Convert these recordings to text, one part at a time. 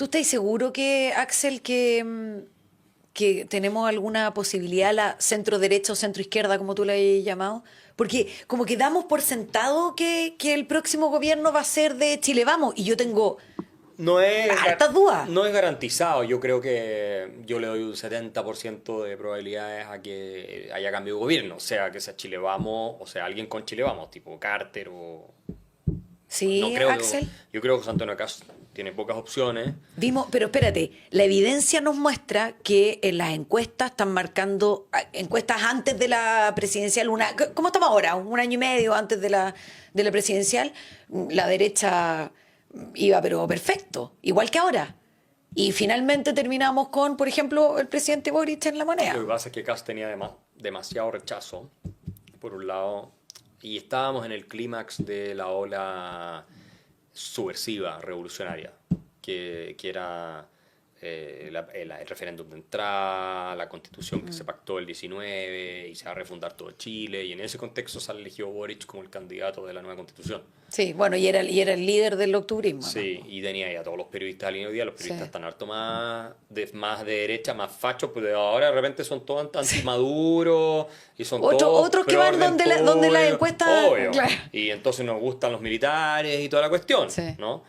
¿Tú estás seguro que, Axel, que tenemos alguna posibilidad, la centro derecha o centro izquierda, como tú le has llamado? Porque como que damos por sentado que el próximo gobierno va a ser de Chile Vamos, y yo tengo No es, hartas dudas. no es garantizado. Yo creo que yo le doy un 70% de probabilidades a que haya cambio de gobierno. O sea, que sea Chile Vamos, o sea, alguien con Chile Vamos, tipo Carter o... No Sí, creo, Axel. yo creo que José Antonio Cast tiene pocas opciones. Vimos, pero espérate, la evidencia nos muestra que en las encuestas están marcando, encuestas antes de la presidencial, ¿cómo estamos ahora? Un año y medio antes de la presidencial, la derecha iba pero perfecto, igual que ahora. Y finalmente terminamos con, por ejemplo, el presidente Boric en la Lo que moneda. pasa es que Cast tenía demasiado rechazo, por un lado, y estábamos en el clímax de la ola subversiva, revolucionaria, que era el referéndum de entrada, la constitución que se pactó el 19 y se va a refundar todo Chile, y en ese contexto se eligió Boric como el candidato de la nueva constitución. Sí, bueno, y era el líder del octubrismo, ¿no? Sí, y tenía ahí a todos los periodistas al hoy día, los periodistas están harto más de derecha, más fachos, pero ahora de repente son todos anti-Maduro y son todos Otros que pro van orden donde la público, encuesta. obvio. Claro. Y entonces nos gustan los militares y toda la cuestión, Sí. ¿no?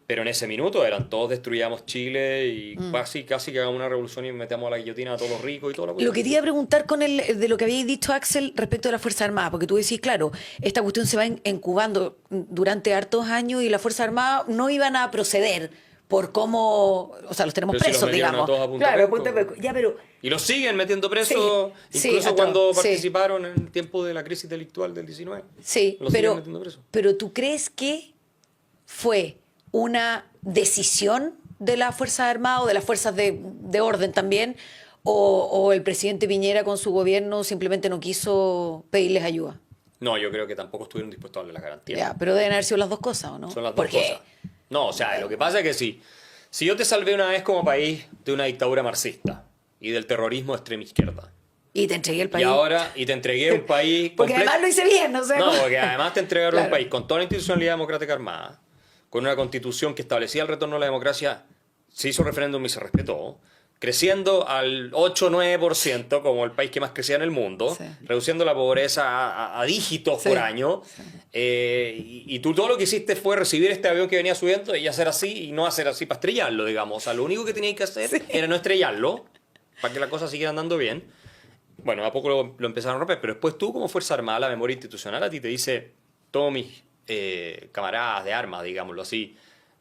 Pero en ese minuto eran todos destruyamos Chile y casi que hagamos una revolución y metamos a la guillotina a todos los ricos y toda la Lo cuestión. que te iba a preguntar de lo que habíais dicho, Axel, respecto de la Fuerza Armada, porque tú decís, claro, esta cuestión se va incubando durante hartos años y las Fuerzas Armadas no iban a proceder por cómo, o sea, los tenemos Pero si los presos, metieron a digamos. todos a Punta Claro, Peuco. Punta Peuco. Ya, pero Y los siguen metiendo presos, Sí, incluso atroz, cuando sí. participaron en el tiempo de la crisis delictual del 19. sí, Los siguen metiendo presos. pero ¿tú crees que fue una decisión de las Fuerzas Armadas o de las fuerzas de orden también, o el presidente Piñera con su gobierno simplemente no quiso pedirles ayuda? No, yo creo que tampoco estuvieron dispuestos a darle las garantías. Ya, pero deben haber sido las dos cosas, ¿o no? Son las dos Porque, cosas. No, o sea, lo que pasa es que si yo te salvé una vez como país de una dictadura marxista y del terrorismo de extrema izquierda, y te entregué el país. y te entregué un país Porque completo. además lo hice bien, no sé. No, porque además te entregaron Claro. un país con toda la institucionalidad democrática armada, con una constitución que establecía el retorno a la democracia, se hizo referéndum y se respetó, creciendo al 8-9% como el país que más crecía en el mundo, Sí. reduciendo la pobreza a dígitos Sí. por año. Y tú todo lo que hiciste fue recibir este avión que venía subiendo y hacer así y no hacer así para estrellarlo, digamos. O sea, lo único que tenías que hacer era no estrellarlo para que la cosa siguiera andando bien. Bueno, a poco lo empezaron a romper, pero después tú como Fuerza Armada, la memoria institucional a ti te dice, todos mis camaradas de armas, digámoslo así,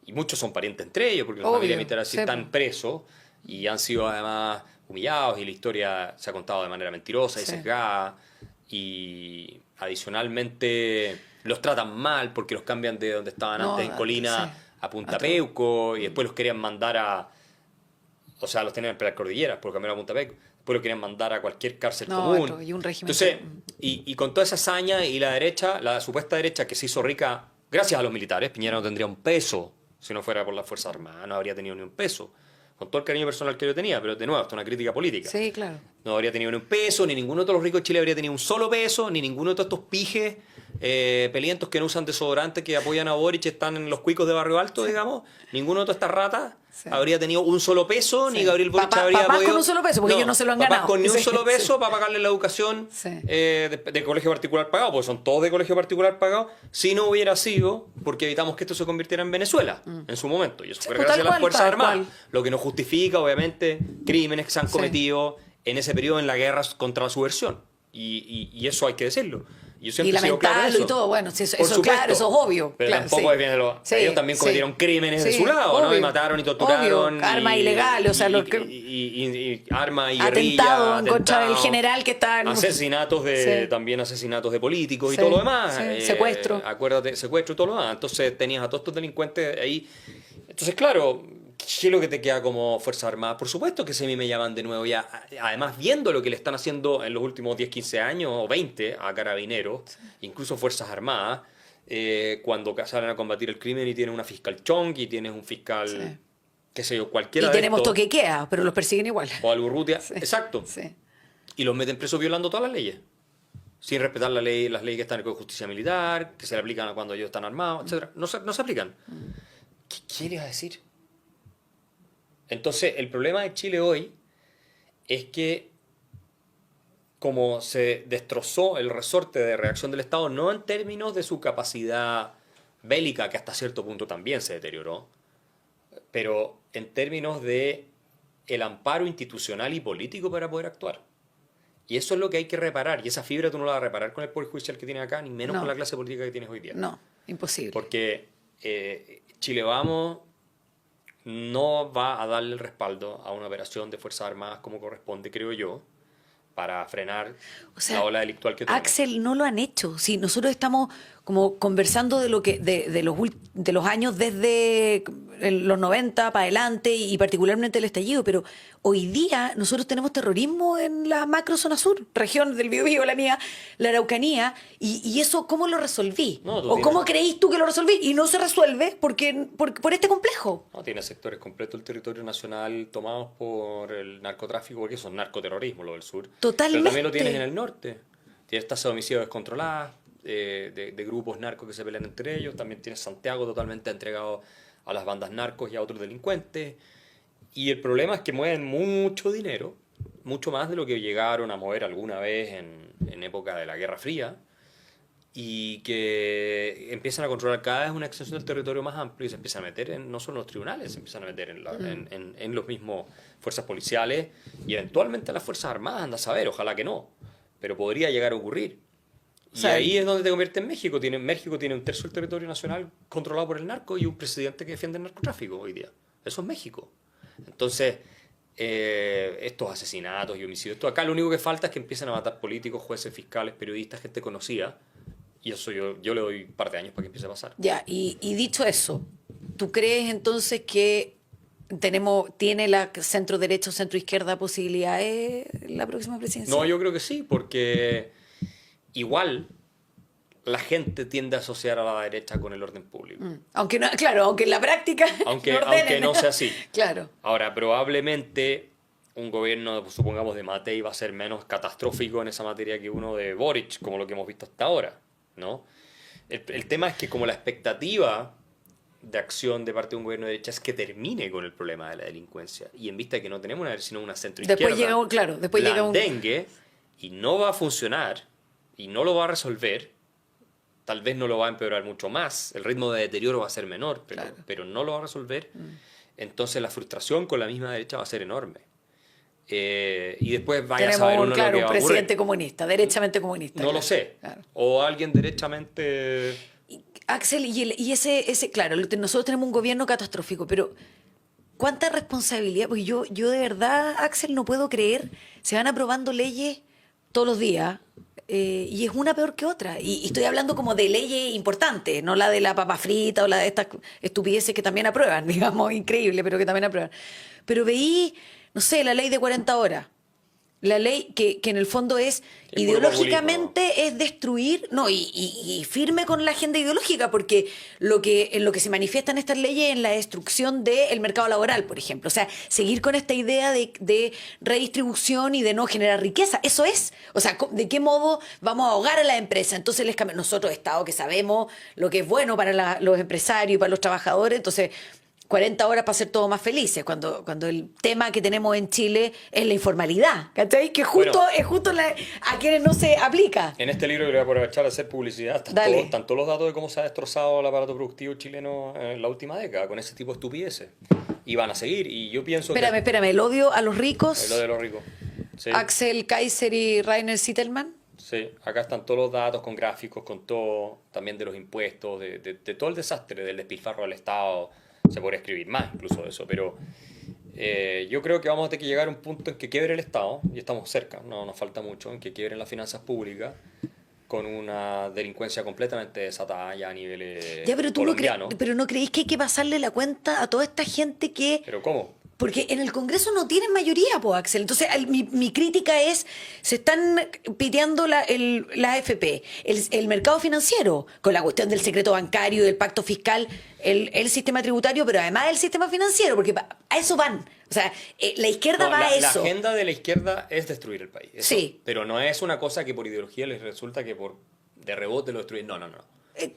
y muchos son parientes entre ellos, porque los Obvio, familias militares sí sí. están presos y han sido además humillados y la historia se ha contado de manera mentirosa y Sí. sesgada, y adicionalmente los tratan mal porque los cambian de donde estaban No, antes en Colina sí. a Punta Atroz. Peuco, y después los querían mandar o sea, los tenían en las cordilleras por cambiar a Punta Peuco. Después lo querían mandar a cualquier cárcel No, común. y un régimen. Entonces, y con toda esa hazaña y la derecha, la supuesta derecha que se hizo rica gracias a los militares, Piñera no tendría un peso si no fuera por las Fuerzas Armadas, no habría tenido ni un peso. Con todo el cariño personal que yo tenía, pero de nuevo, esto es una crítica política. Sí, claro. No habría tenido ni un peso, ni ninguno de todos los ricos de Chile habría tenido un solo peso, ni ninguno de todos estos pijes pelientos que no usan desodorante, que apoyan a Boric, están en los cuicos de Barrio Alto, digamos. Ninguno de todas estas ratas habría tenido un solo peso, ni Gabriel Boric habría Papás podido... con un solo peso, porque ellos no se lo han papás ganado. con ni un Sí, solo peso sí. para pagarle la educación Sí. de colegio particular pagado, porque son todos de colegio particular pagado, si no hubiera sido porque evitamos que esto se convirtiera en Venezuela en su momento. Y eso fue pues, gracias tal a las cual, Fuerzas tal Armadas. cual. Lo que no justifica, obviamente, crímenes que se han Sí. cometido en ese periodo en la guerra contra la subversión. Y eso hay que decirlo. Yo siempre Y he sido claro en lamentarlo eso. y todo, bueno, sí, eso, Por eso supuesto. claro, eso es obvio. Pero claro, tampoco sí. viene Sí, ellos también sí. cometieron crímenes de Sí, su lado, ¿no? Y obvio. mataron y torturaron. Obvio. Armas ilegales, o sea, los que... y armas y guerrilla. Atentado en contra del atentados, general que está en... asesinatos Sí. también asesinatos de políticos y Sí, todo lo demás. sí, secuestro. Acuérdate, secuestro y todo lo demás. Entonces tenías a todos estos delincuentes ahí. Entonces, claro, ¿qué es lo que te queda como Fuerza Armada? Por supuesto que si a mí me llaman de nuevo ya. Además, viendo lo que le están haciendo en los últimos 10, 15 años o 20 a Carabineros, incluso Fuerzas Armadas, cuando salen a combatir el crimen y tienes una fiscal chong y tienes un fiscal, Sí. qué sé yo, cualquiera Y de tenemos estos, toque de queda, pero los persiguen igual. o al Urrutia, Sí. exacto, Sí. y los meten presos violando todas las leyes, sin respetar la ley, las leyes que están en el Código de Justicia Militar, que se le aplican cuando ellos están armados, etcétera. No se aplican. ¿Qué ibas a decir? Entonces, el problema de Chile hoy es que como se destrozó el resorte de reacción del Estado, no en términos de su capacidad bélica, que hasta cierto punto también se deterioró, pero en términos de el amparo institucional y político para poder actuar. Y eso es lo que hay que reparar. Y esa fibra tú no la vas a reparar con el poder judicial que tienes acá, ni menos No. con la clase política que tienes hoy día. No, imposible. Porque Chile Vamos no va a darle el respaldo a una operación de Fuerzas Armadas como corresponde, creo yo, para frenar O sea, la ola delictual que tenemos. Axel, no lo han hecho. Sí, nosotros estamos como conversando de lo que de los años desde los 90 para adelante y particularmente el estallido, pero hoy día nosotros tenemos terrorismo en la macro zona sur, región del Biobío, la mía, la Araucanía, y eso ¿cómo lo resolví? No, tú ¿O tienes- cómo creís tú que lo resolví? Y no se resuelve por este complejo. No, tiene sectores completos del territorio nacional tomados por el narcotráfico, porque eso es narcoterrorismo, lo del sur. Totalmente. Pero también lo tienes en el norte. Tienes tasas de homicidios descontroladas, de grupos narcos que se pelean entre ellos. También tienes Santiago totalmente entregado a las bandas narcos y a otros delincuentes. Y el problema es que mueven mucho dinero, mucho más de lo que llegaron a mover alguna vez en época de la Guerra Fría, y que empiezan a controlar cada vez una extensión del territorio más amplio y se empiezan a meter no solo en los tribunales, se empiezan a meter en los mismos fuerzas policiales y eventualmente en las fuerzas armadas, anda a saber, ojalá que no, pero podría llegar a ocurrir. Y O sea, ahí es donde te convierte en México. México tiene un tercio del territorio nacional controlado por el narco y un presidente que defiende el narcotráfico hoy día. Eso es México. Entonces, estos asesinatos y homicidios, esto acá lo único que falta es que empiecen a matar políticos, jueces, fiscales, periodistas, gente conocida. Y eso yo le doy un par de años para que empiece a pasar. Ya, y dicho eso, ¿tú crees entonces que tiene la centro derecha o centro izquierda posibilidades la próxima presidencia? No, yo creo que sí, porque igual la gente tiende a asociar a la derecha con el orden público. Aunque no, claro, aunque en la práctica Aunque lo ordenen. no sea así. Claro. Ahora, probablemente un gobierno, supongamos, de Matei va a ser menos catastrófico en esa materia que uno de Boric, como lo que hemos visto hasta ahora, ¿no? El tema es que como la expectativa de acción de parte de un gobierno de derecha es que termine con el problema de la delincuencia, y en vista de que no tenemos sino una centroizquierda, Después llega un, claro, después llega un... blandengue, y no va a funcionar, y no lo va a resolver, tal vez no lo va a empeorar mucho más, el ritmo de deterioro va a ser menor, Claro. pero no lo va a resolver, entonces la frustración con la misma derecha va a ser enorme. Y después vaya a Tenemos saber un, uno claro, lo que un va a ocurrir. presidente comunista, derechamente comunista. No claro. lo sé. Claro. O alguien derechamente... Axel, y ese, claro, nosotros tenemos un gobierno catastrófico, pero ¿cuánta responsabilidad? Porque yo de verdad, Axel, no puedo creer, se van aprobando leyes todos los días y es una peor que otra. Y estoy hablando como de leyes importantes, no la de la papa frita o la de estas estupideces que también aprueban, digamos, increíble, pero que también aprueban. Pero veí, no sé, la ley de 40 horas. La ley que en el fondo es Es puro ideológicamente es destruir, no, y firme con la agenda ideológica, porque en lo que se manifiestan estas leyes es en la destrucción del mercado laboral, por ejemplo. O sea, seguir con esta idea de redistribución y de no generar riqueza. Eso es. O sea, ¿de qué modo vamos a ahogar a la empresa? Entonces nosotros, Estado, que sabemos lo que es bueno para los empresarios y para los trabajadores, entonces 40 horas para ser todos más felices, cuando el tema que tenemos en Chile es la informalidad, ¿cachai? Que justo Bueno. es justo a quienes no se aplica. En este libro que le voy a aprovechar a hacer publicidad, Dale. están todos los datos de cómo se ha destrozado el aparato productivo chileno en la última década con ese tipo de estupideces. Y van a seguir. Y yo pienso Espérame, el odio a los que... ricos, Lo de los ricos. Sí, Axel Kaiser y Rainer Zitelmann. sí. Acá están todos los datos con gráficos, con todo, también de los impuestos, de todo el desastre, del despilfarro del Estado. Se podría escribir más incluso de eso, pero yo creo que vamos a tener que llegar a un punto en que quiebre el Estado, y estamos cerca, no nos falta mucho, en que quiebren las finanzas públicas con una delincuencia completamente desatada ya a niveles Ya, pero tú no colombianos. pero no creéis que hay que pasarle la cuenta a toda esta gente que... ¿Pero cómo? Porque en el Congreso no tienen mayoría, po, Axel. Entonces, mi crítica es, se están piteando la AFP, el mercado financiero, con la cuestión del secreto bancario, del pacto fiscal, el sistema tributario, pero además el sistema financiero, porque a eso van. O sea, la izquierda No, va a la eso. agenda de la izquierda es destruir el país. Eso. Sí. Pero no es una cosa que por ideología les resulta que de rebote lo destruyen. No. Ese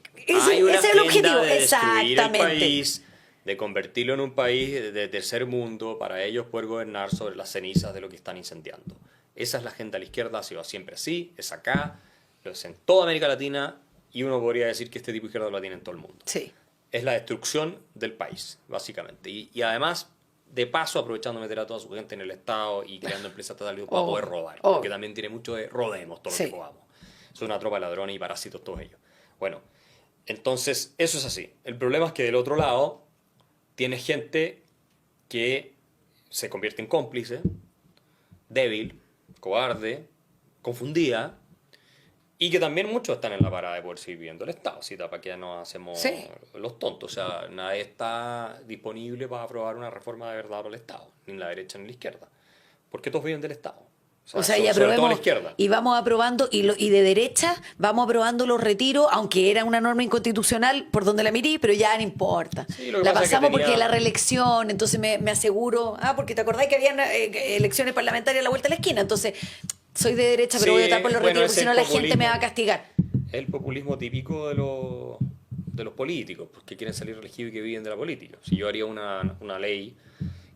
Hay una es el agenda objetivo. de destruir el Exactamente. país de convertirlo en un país de tercer mundo para ellos poder gobernar sobre las cenizas de lo que están incendiando. Esa es la agenda de la izquierda, ha sido siempre así, es acá, lo es en toda América Latina y uno podría decir que este tipo de izquierda lo tiene en todo el mundo. Sí. Es la destrucción del país, básicamente. Y además, de paso, aprovechando de meter a toda su gente en el Estado y creando empresas estatales para poder robar. Porque también tiene mucho de rodemos todo lo que podamos. Son una tropa de ladrones y parásitos todos ellos. Bueno, entonces, eso es así. El problema es que del otro lado tienes gente que se convierte en cómplice, débil, cobarde, confundida, y que también muchos están en la parada de poder seguir viviendo el Estado. ¿Sí? ¿Para qué nos hacemos los tontos? O sea, nadie está disponible para aprobar una reforma de verdad para el Estado, ni la derecha ni la izquierda. Porque todos viven del Estado. O sea, y sobre todo aprobemos, la izquierda. y vamos aprobando, y de derecha vamos aprobando los retiros, aunque era una norma inconstitucional por donde la miré, pero ya no importa. Sí, lo que la pasa es que pasamos tenía- porque la reelección, entonces me aseguro, porque te acordás que habían elecciones parlamentarias a la vuelta de la esquina, entonces soy de derecha, pero Sí, voy a votar por los bueno, retiros, porque es si no el la gente me populismo. va a castigar. El populismo típico de los políticos, pues, que quieren salir elegidos y que viven de la política. Si yo haría una ley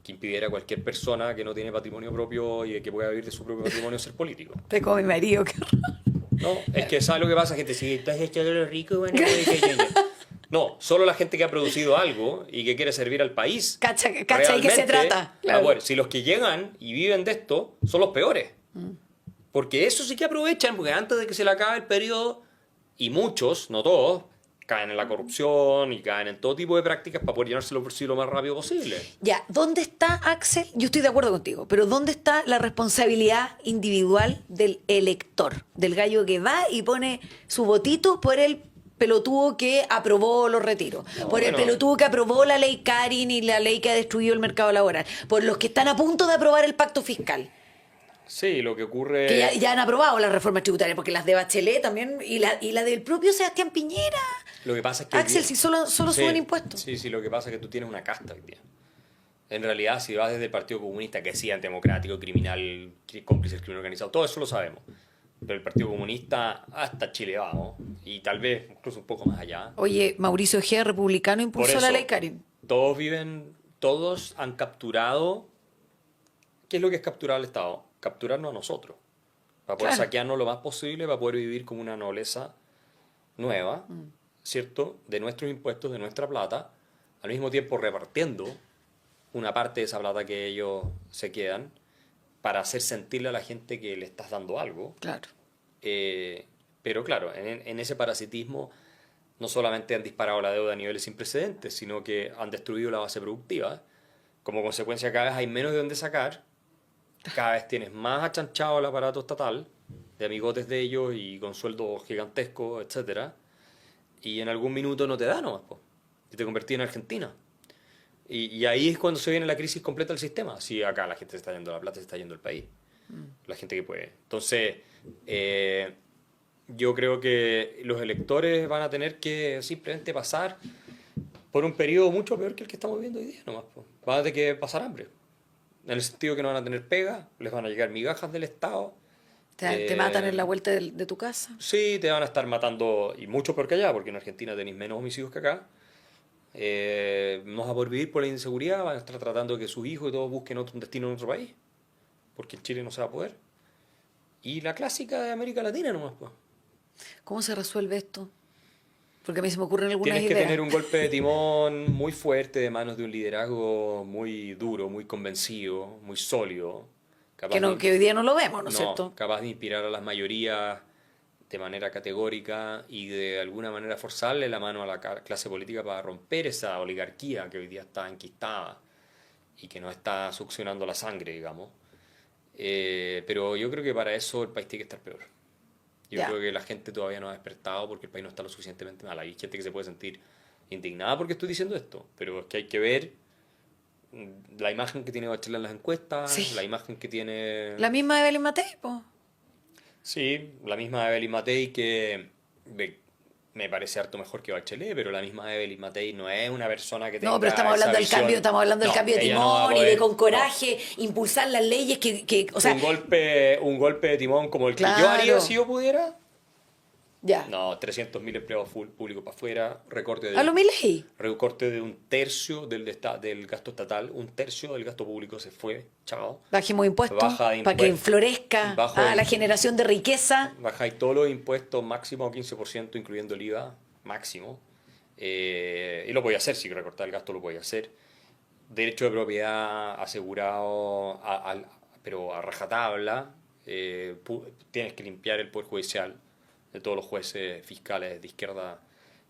que impidiera a cualquier persona que no tiene patrimonio propio y que pueda vivir de su propio patrimonio ser político. Te como mi marido, qué horror. No, es que ¿sabes lo que pasa? Gente, si estás echando los ricos, bueno, no, solo la gente que ha producido algo y que quiere servir al país. Cacha, ¿y qué se realmente, trata? Claro. bueno, si los que llegan y viven de esto son los peores. Porque eso sí que aprovechan, porque antes de que se le acabe el periodo, y muchos, no todos, caen en la corrupción y caen en todo tipo de prácticas para poder llenarse los bolsillos lo más rápido posible. Ya, ¿dónde está, Axel? Yo estoy de acuerdo contigo, pero ¿dónde está la responsabilidad individual del elector? Del gallo que va y pone su votito por el pelotudo que aprobó los retiros, por el bueno. pelotudo que aprobó la ley Karin y la ley que ha destruido el mercado laboral, por los que están a punto de aprobar el pacto fiscal, Sí, lo que ocurre... que ya han aprobado las reformas tributarias, porque las de Bachelet también, y la del propio Sebastián Piñera. Lo que pasa es que... Axel, si solo Sí, suben impuestos. Sí, lo que pasa es que tú tienes una casta hoy día. En realidad, si vas desde el Partido Comunista, que sí, antidemocrático, criminal, cómplice del crimen organizado, todo eso lo sabemos. Pero el Partido Comunista hasta Chile vamos, y tal vez incluso un poco más allá. Oye, Mauricio Ojeda, republicano, Por impulsó la eso, ley Karin. todos han capturado... ¿Qué es lo que es capturar al Estado? Capturarnos a nosotros. Para poder Claro. saquearnos lo más posible, para poder vivir como una nobleza nueva, ¿cierto? De nuestros impuestos, de nuestra plata, al mismo tiempo repartiendo una parte de esa plata que ellos se quedan para hacer sentirle a la gente que le estás dando algo. Claro. Pero claro, en ese parasitismo no solamente han disparado la deuda a niveles sin precedentes, sino que han destruido la base productiva. Como consecuencia, cada vez hay menos de dónde sacar, cada vez tienes más achanchado el aparato estatal, de amigotes de ellos y con sueldos gigantescos, etcétera, y en algún minuto no te da nomás, po, y te convertí en Argentina. Y ahí es cuando se viene la crisis completa del sistema. Si acá la gente se está yendo la plata, se está yendo el país. La gente que puede. Entonces, yo creo que los electores van a tener que simplemente pasar por un periodo mucho peor que el que estamos viviendo hoy día nomás, po. Van a tener que pasar hambre. En el sentido que no van a tener pega, les van a llegar migajas del Estado. Te matan en la vuelta de tu casa. Sí, te van a estar matando, y mucho peor que allá, porque en Argentina tenéis menos homicidios que acá. No vas a poder vivir por la inseguridad, van a estar tratando de que sus hijos y todos busquen un destino en otro país, porque en Chile no se va a poder. Y la clásica de América Latina nomás, pues. ¿Cómo se resuelve esto? Porque a mí se me ocurren algunas Tienes que ideas. tener un golpe de timón muy fuerte de manos de un liderazgo muy duro, muy convencido, muy sólido. Capaz Que hoy día no lo vemos, ¿no es no, cierto? capaz de inspirar a las mayorías de manera categórica y de alguna manera forzarle la mano a la clase política para romper esa oligarquía que hoy día está enquistada y que nos está succionando la sangre, digamos. Pero yo creo que para eso el país tiene que estar peor. Yo Ya. creo que la gente todavía no ha despertado porque el país no está lo suficientemente mal. Hay gente que se puede sentir indignada porque estoy diciendo esto, pero es que hay que ver la imagen que tiene Bachelet en las encuestas, Sí. la imagen que tiene... La misma Evelyn Matei, po. Sí, la misma Evelyn Matei que me parece harto mejor que Bachelet, pero la misma Evelyn Matei no es una persona que tenga No, pero estamos esa hablando del visión. cambio, estamos hablando del No, cambio de ella no va a timón y poder- de con coraje impulsar las leyes que o sea, un golpe de timón como el que yo Claro. haría si yo pudiera. Ya. No, 300.000 empleados públicos para afuera, A lo Milei. recorte de un tercio del gasto estatal, un tercio del gasto público se fue, chao. Bajemos impuestos Baja de para que impuestos. florezca la generación de riqueza. Bajáis todos los impuestos máximo 15%, incluyendo el IVA, máximo. Y lo podía hacer, si recortar el gasto lo podía hacer. Derecho de propiedad asegurado, pero a rajatabla. Tienes que limpiar el Poder Judicial de todos los jueces fiscales de izquierda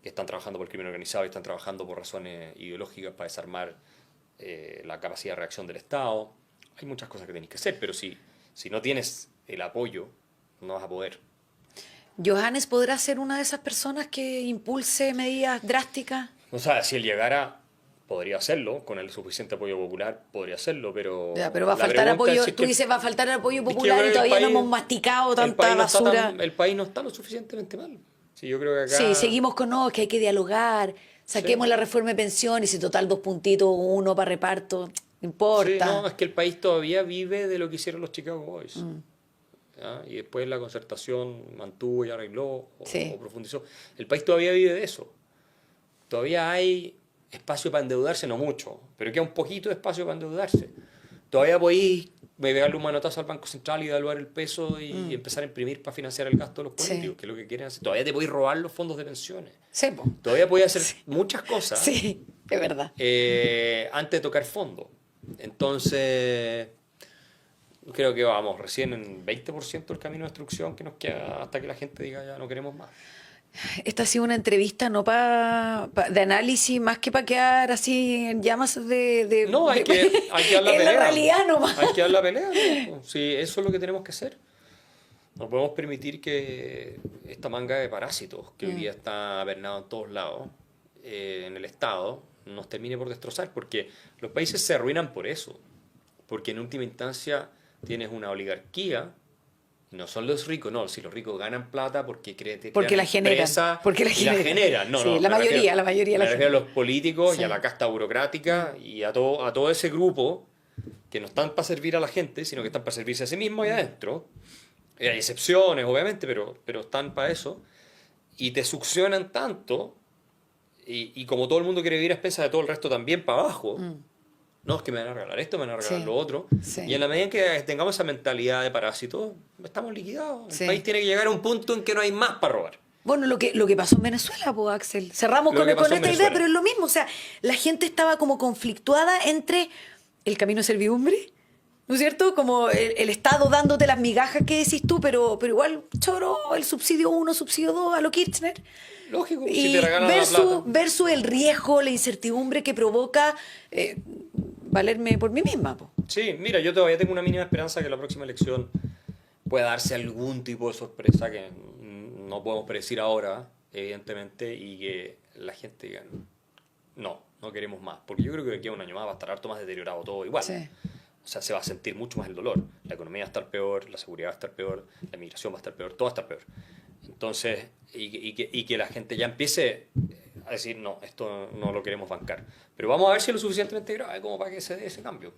que están trabajando por el crimen organizado y están trabajando por razones ideológicas para desarmar la capacidad de reacción del Estado. Hay muchas cosas que tenéis que hacer, pero si no tienes el apoyo, no vas a poder. ¿Johannes podrá ser una de esas personas que impulse medidas drásticas? O sea, si él llegara, podría hacerlo, con el suficiente apoyo popular, podría hacerlo, pero... Ya, pero va a la faltar pregunta apoyo, es si es tú que- dices, va a faltar apoyo es que yo popular creo y que todavía no hemos masticado el tanta país no está basura. el país no está lo suficientemente mal. Sí, yo creo que acá... Sí, seguimos con no, que hay que dialogar, saquemos Sí. la reforma de pensiones y total 2 puntitos, uno para reparto, no importa. Sí, no, es que el país todavía vive de lo que hicieron los Chicago Boys. ¿Ya? Y después la concertación mantuvo y arregló Sí. o profundizó. El país todavía vive de eso. Todavía hay espacio para endeudarse, no mucho, pero queda un poquito de espacio para endeudarse. Todavía podéis pegarle un manotazo al Banco Central y devaluar el peso y empezar a imprimir para financiar el gasto de los Sí. políticos, que es lo que quieren hacer. Todavía te podéis robar los fondos de pensiones. Sí, po. Todavía podéis hacer muchas cosas Sí, es verdad. antes de tocar fondo. Entonces, creo que vamos recién en 20% del camino de destrucción que nos queda hasta que la gente diga ya no queremos más. Esta ha sido una entrevista no de análisis, más que para quedar así en llamas de No, hay que dar la en pelea. la realidad nomás. Hay que dar la pelea. ¿No? Sí, eso es lo que tenemos que hacer. No podemos permitir que esta manga de parásitos que hoy día está adernado en todos lados, en el Estado, nos termine por destrozar, porque los países se arruinan por eso. Porque en última instancia tienes una oligarquía. No son los ricos, no, si los ricos ganan plata porque Porque la generan, porque la y la generan. generan. No, Sí, no, la mayoría la me refiero a generan. los políticos Sí. y a la casta burocrática y a todo ese grupo que no están para servir a la gente, sino que están para servirse a sí mismos y adentro. Hay excepciones, obviamente, pero están para eso. Y te succionan tanto, y como todo el mundo quiere vivir a expensas de todo el resto también para abajo, no, es que me van a regalar esto, me van a regalar Sí, lo otro. sí. Y en la medida en que tengamos esa mentalidad de parásito, estamos liquidados. Sí. El país tiene que llegar a un punto en que no hay más para robar. Bueno, lo que pasó en Venezuela, pues, Axel. Cerramos Lo con que pasó esta en idea, Venezuela. pero es lo mismo. O sea, la gente estaba como conflictuada entre el camino de servidumbre, ¿no es cierto? Como el Estado dándote las migajas que decís tú, pero igual choro el subsidio 1, subsidio 2 a lo Kirchner. Lógico, Y si te regalan la plata. versus el riesgo, la incertidumbre que provoca valerme por mí misma. Po. Sí, mira, yo todavía tengo una mínima esperanza que la próxima elección pueda darse algún tipo de sorpresa que no podemos predecir ahora, evidentemente, y que la gente diga, no queremos más. Porque yo creo que de aquí a un año más va a estar harto más deteriorado todo igual. Sí. O sea, se va a sentir mucho más el dolor. La economía va a estar peor, la seguridad va a estar peor, la migración va a estar peor, todo va a estar peor. Entonces, y que la gente ya empiece a decir, no, esto no lo queremos bancar. Pero vamos a ver si es lo suficientemente grave como para que se dé ese cambio.